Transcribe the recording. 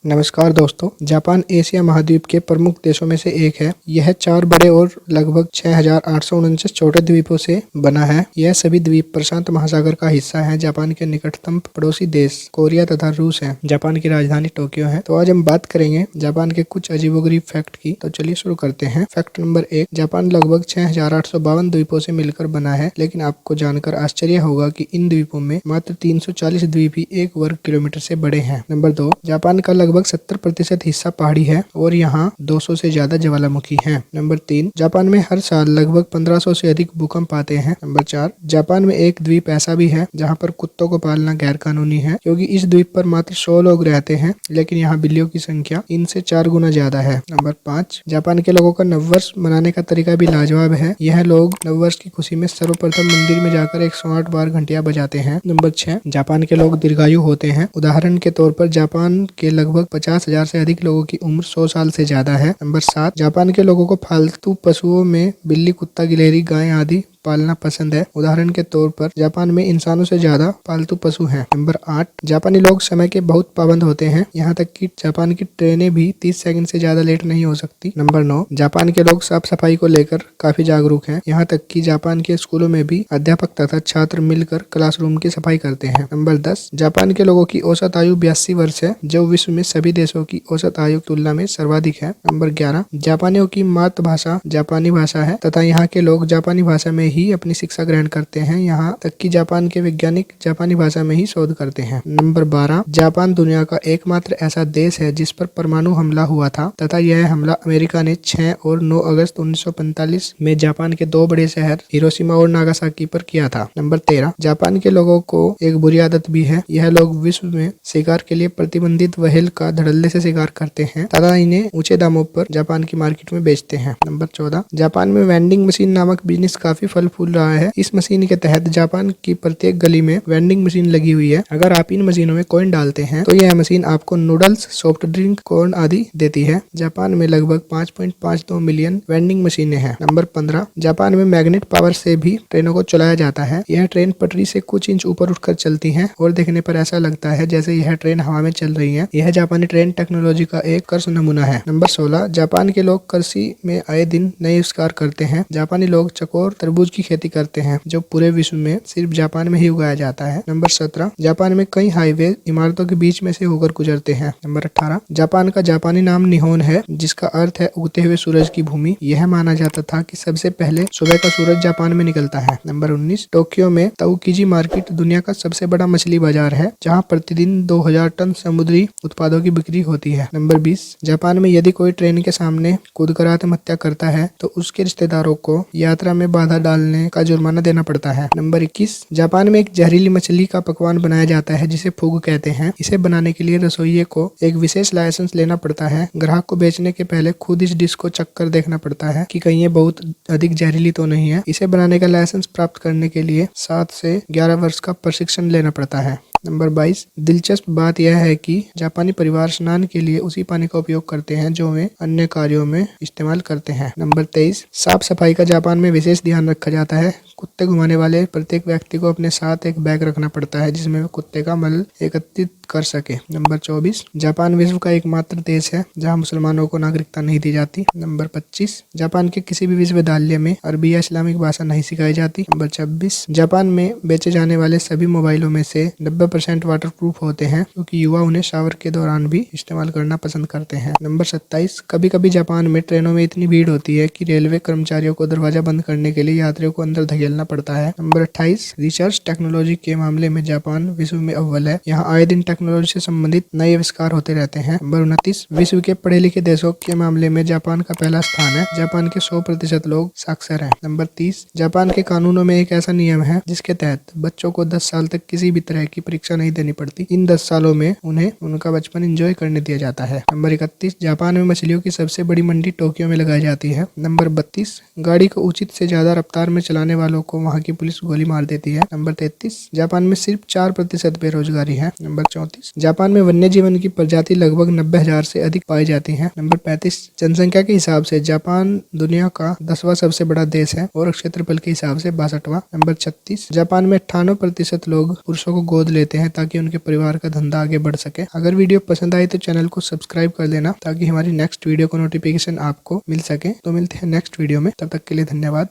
नमस्कार दोस्तों। Japan Asia महाद्वीप के प्रमुख देशों में से एक है। यह 4 बड़े और लगभग 6,849 छोटे द्वीपों से बना है। यह सभी द्वीप प्रशांत महासागर का हिस्सा है। जापान के निकटतम पड़ोसी देश कोरिया तथा रूस है। जापान की राजधानी टोक्यो है। तो आज हम बात करेंगे जापान के कुछ अजीबोगरीब फैक्ट की। तो चलिए शुरू करते हैं। फैक्ट नंबर 1, जापान लगभग 6,852 द्वीपों से मिलकर बना है, लेकिन आपको जानकर आश्चर्य होगा कि इन द्वीपों में मात्र 340 द्वीप ही 1 वर्ग किलोमीटर से बड़े हैं। नंबर 2, जापान का लगभग 70% हिस्सा पहाड़ी है और यहाँ 200 से ज्यादा ज्वालामुखी हैं। नंबर 3, जापान में हर साल लगभग 1500 से अधिक भूकंप आते हैं। नंबर 4, जापान में एक द्वीप ऐसा भी है जहाँ पर कुत्तों को पालना गैर कानूनी है, क्योंकि इस द्वीप पर मात्र 100 लोग रहते हैं, लेकिन यहाँ बिल्लियों की संख्या इनसे 4 गुना ज्यादा है। नंबर 5, जापान के लोगों का नववर्ष मनाने का तरीका भी लाजवाब है। यह लोग नववर्ष की खुशी में सर्वप्रथम मंदिर में जाकर 108 बार घंटियां बजाते हैं। नंबर 6, जापान के लोग दीर्घायु होते हैं। उदाहरण के तौर पर जापान के लगभग 50,000 से अधिक लोगों की उम्र 100 साल से ज्यादा है। नंबर 7, जापान के लोगों को पालतू पशुओं में बिल्ली, कुत्ता, गिलहरी, गाय आदि पालना पसंद है। उदाहरण के तौर पर जापान में इंसानों से ज्यादा पालतू पशु हैं। नंबर 8, जापानी लोग समय के बहुत पाबंद होते हैं, यहाँ तक कि जापान की ट्रेनें भी 30 सेकंड से ज्यादा लेट नहीं हो सकती। नंबर 9, जापान के लोग साफ सफाई को लेकर काफी जागरूक हैं, यहाँ तक कि जापान के स्कूलों में भी अध्यापक तथा छात्र मिलकर क्लासरूम की सफाई करते हैं। नंबर 10, जापान के लोगों की औसत आयु 82 वर्ष है, जो विश्व में सभी देशों की औसत आयु तुलना में सर्वाधिक है। नंबर 11, जापानियों की मातृभाषा जापानी भाषा है तथा यहाँ के लोग जापानी भाषा में ही अपनी शिक्षा ग्रहण करते हैं, यहाँ तक कि जापान के वैज्ञानिक जापानी भाषा में ही शोध करते हैं। नंबर 12, जापान दुनिया का एकमात्र ऐसा देश है जिस पर परमाणु हमला हुआ था तथा यह हमला अमेरिका ने 6 और 9 अगस्त 1945 में जापान के 2 बड़े शहर हिरोशिमा और नागासाकी पर किया था। नंबर 13, जापान के लोगों को एक बुरी आदत भी है। यह लोग विश्व में शिकार के लिए प्रतिबंधित व्हेल का धड़ल्ले से शिकार करते हैं तथा इन्हें ऊंचे दामों पर जापान की मार्केट में बेचते हैं। नंबर 14, जापान में वेंडिंग मशीन नामक बिजनेस काफी फल फूल रहा है। इस मशीन के तहत जापान की प्रत्येक गली में वेंडिंग मशीन लगी हुई है। अगर आप इन मशीनों में कॉइन डालते हैं तो यह मशीन आपको नूडल्स, सॉफ्ट ड्रिंक, कॉर्न आदि देती है। जापान में लगभग 5.52 मिलियन वेंडिंग मशीनें हैं। नंबर 15, जापान में मैग्नेट पावर से भी ट्रेनों को चलाया जाता है। यह ट्रेन पटरी से कुछ इंच ऊपर उठकर चलती है और देखने पर ऐसा लगता है जैसे यह ट्रेन हवा में चल रही है। यह जापानी ट्रेन टेक्नोलॉजी का एक कर्ष नमूना है। नंबर 16, जापान के लोग कृषि में आए दिन नए आविष्कार करते हैं। जापानी लोग चकोर तरबूज की खेती करते हैं, जो पूरे विश्व में सिर्फ जापान में ही उगाया जाता है। नंबर 17, जापान में कई हाईवे इमारतों के बीच में से होकर गुजरते हैं। नंबर 18, जापान का जापानी नाम निहोन है, जिसका अर्थ है उगते हुए सूरज की भूमि। यह माना जाता था कि सबसे पहले सुबह का सूरज जापान में निकलता है। नंबर 19, टोक्यो में ताउकीजी मार्केट दुनिया का सबसे बड़ा मछली बाजार है, जहां प्रतिदिन 2000 टन समुद्री उत्पादों की बिक्री होती है। नंबर 20, जापान में यदि कोई ट्रेन के सामने कूदकर आत्महत्या करता है तो उसके रिश्तेदारों को यात्रा में बाधा डालने का जुर्माना देना पड़ता है। नंबर 21, जापान में एक जहरीली मछली का पकवान बनाया जाता है जिसे फूग कहते हैं। इसे बनाने के लिए रसोइये को एक विशेष लाइसेंस लेना पड़ता है। ग्राहक को बेचने के पहले खुद इस डिश को चख कर देखना पड़ता है कि कहीं ये बहुत अधिक जहरीली तो नहीं है। इसे बनाने का लाइसेंस प्राप्त करने के लिए 7 से 11 वर्ष का प्रशिक्षण लेना पड़ता है। नंबर 22, दिलचस्प बात यह है कि जापानी परिवार स्नान के लिए उसी पानी का उपयोग करते हैं जो वे अन्य कार्यों में इस्तेमाल करते हैं। नंबर 23, साफ सफाई का जापान में विशेष ध्यान रखा जाता है। कुत्ते घुमाने वाले प्रत्येक व्यक्ति को अपने साथ एक बैग रखना पड़ता है जिसमें वे कुत्ते का मल एकत्रित कर सके। नंबर 24, जापान विश्व का एकमात्र देश है जहां मुसलमानों को नागरिकता नहीं दी जाती। नंबर 25, जापान के किसी भी विश्वविद्यालय में अरबी या इस्लामिक भाषा नहीं सिखाई जाती। नंबर 26, जापान में बेचे जाने वाले सभी मोबाइलों में से 90% वाटरप्रूफ होते हैं, क्योंकि युवा उन्हें शावर के दौरान भी इस्तेमाल करना पसंद करते हैं। नंबर 27, कभी कभी जापान में ट्रेनों में इतनी भीड़ होती है कि रेलवे कर्मचारियों को दरवाजा बंद करने के लिए यात्रियों को अंदर धकेलना पड़ता है। नंबर 28, रिसर्च टेक्नोलॉजी के मामले में जापान विश्व में अव्वल है। यहाँ आए दिन टेक्नोलॉजी से संबंधित नए आविष्कार होते रहते हैं। नंबर 29, विश्व के पढ़े लिखे देशों के मामले में जापान का पहला स्थान है। जापान के 100% लोग साक्षर हैं। नंबर 30, जापान के कानूनों में एक ऐसा नियम है जिसके तहत बच्चों को 10 साल तक किसी भी तरह की परीक्षा नहीं देनी पड़ती। इन 10 सालों में उन्हें उनका बचपन एंजॉय करने दिया जाता है। नंबर 31, जापान में मछलियों की सबसे बड़ी मंडी टोक्यो में लगाई जाती है। नंबर 32, गाड़ी को उचित से ज्यादा रफ्तार में चलाने वालों को वहाँ की पुलिस गोली मार देती है। नंबर 33, जापान में सिर्फ 4% बेरोजगारी है। नंबर 34। जापान में वन्य जीवन की प्रजाति लगभग 90,000 से अधिक पाई जाती हैं। नंबर 35। जनसंख्या के हिसाब से जापान दुनिया का 10वां सबसे बड़ा देश है और क्षेत्रफल के हिसाब से 62वां। नंबर 36। जापान में 98% लोग पुरुषों को गोद लेते हैं ताकि उनके परिवार का धंधा आगे बढ़ सके। अगर वीडियो पसंद आई तो चैनल को सब्सक्राइब कर लेना ताकि हमारी नेक्स्ट वीडियो को नोटिफिकेशन आपको मिल सके। तो मिलते हैं नेक्स्ट वीडियो में, तब तक के लिए धन्यवाद।